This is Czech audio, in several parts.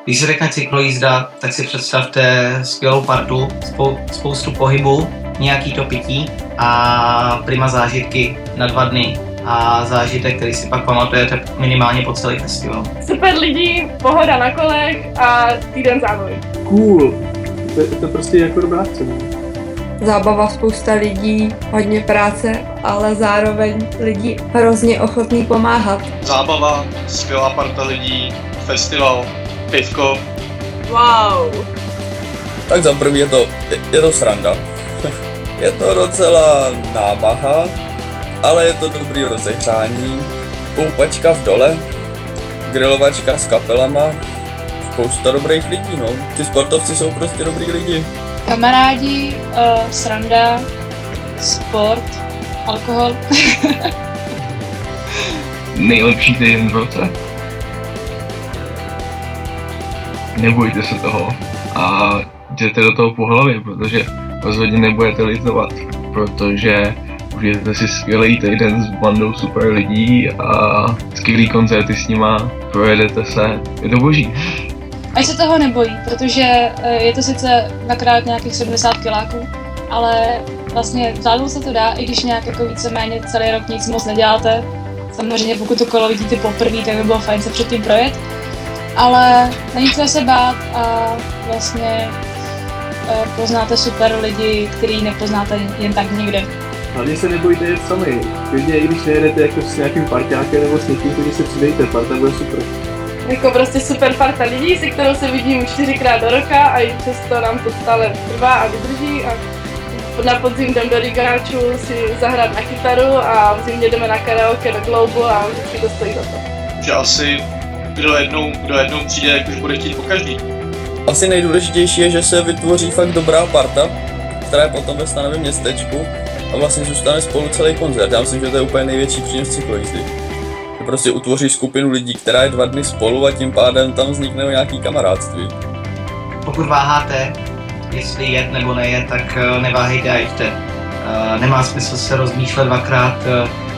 Když se řekne cyklojízda, tak si představte skvělou partu, spoustu pohybu, nějaký to pití a prima zážitky na 2 dny. A zážitek, který si pak pamatujete minimálně po celý festival. Super lidí, pohoda na kolech a týden závody. Cool. To prostě jako dobrá cena. Zábava, spousta lidí, hodně práce, ale zároveň lidi hrozně ochotní pomáhat. Zábava, skvělá parta lidí, festival, pivko. Wow. Tak za první je to sranda. Je to docela námaha, ale je to dobrý rozehřání. Koupačka v dole, grilovačka s kapelama, spousta dobrých lidí, no. Ty sportovci jsou prostě dobrý lidi. Kamarádi, sranda, sport, alkohol. Nejlepší týden v roce. Nebojte se toho a jděte do toho po hlavě, protože rozhodně nebudete litovat, protože užijete si skvělý týden s bandou super lidí a skvělý koncerty s nima, projedete se, je to boží. Ať se toho nebojí, protože je to sice nakrát nějakých 70 kiláků, ale vlastně zvládnout se to dá, i když nějak jako víceméně celý rok nic moc neděláte. Samozřejmě pokud to kolo vidíte poprvé, tak by bylo fajn se předtím projet, ale není třeba se bát a vlastně poznáte super lidi, který nepoznáte jen tak nikde. Hlavně se nebojte jet sami. Klidně i když nejedete jako s nějakým parťákem nebo s někým, který se přidejte, parta bude super. Jako prostě super parta lidí, se kterou se vidím 4krát do roka a i přesto nám to stále trvá a vydrží a na podzim jdem do Rigáčů si zahrát na kytaru a v zimě jdeme na karaoke do Globu a vždycky to stojí za to. Že asi kdo jednou přijde, jak už bude chtít pokaždý. Asi nejdůležitější je, že se vytvoří fakt dobrá parta, která je potom ve stanovém městečku a vlastně zůstane spolu celý koncert. Já myslím, že to je úplně největší přínos cyklojízdy. Že prostě utvoří skupinu lidí, která je 2 dny spolu a tím pádem tam vznikne nějaký kamarádství. Pokud váháte, jestli jet nebo nejet, tak neváhejte a jeďte. Nemá smysl se rozmýšlet 2krát,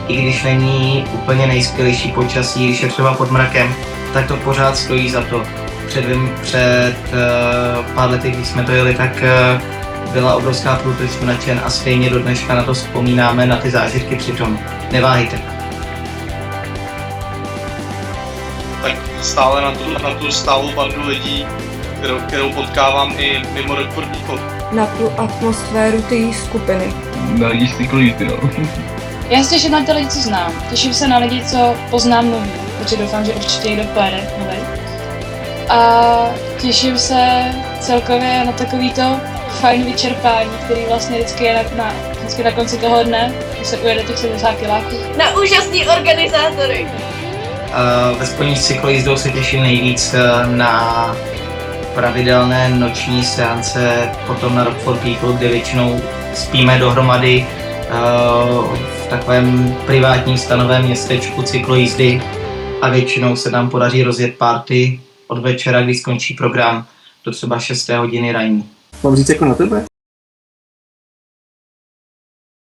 i když není úplně nejskvělejší počasí, když je třeba pod mrakem, tak to pořád stojí za to. Před pár lety, když jsme to jeli, tak byla obrovská průtoč, jsme nadšen a stejně do dneška na to vzpomínáme, na ty zážitky přitom. Neváhejte. Tak stále na tu stálou bandu lidí, kterou potkávám i mimo Rockford Východ. Na tu atmosféru té skupiny. Na lidi z cyklojízdy, no. Já se těším na ty lidi, co znám. Těším se na lidi, co poznám nový, protože doufám, že určitě někdo pojede nový. A těším se celkově na takovýto fajn vyčerpání, který vlastně vždycky je vždycky na konci toho dne, když se ujede těch 70 kiláků. Na úžasný organizátory! Ve spojení s cyklojízdou se těším nejvíc na pravidelné noční seance, potom na Rockford People, kde většinou spíme dohromady v takovém privátním stanovém městečku cyklojízdy a většinou se nám podaří rozjet party od večera, když skončí program, do třeba 6. hodiny ranní. Mám říct jako na tebe?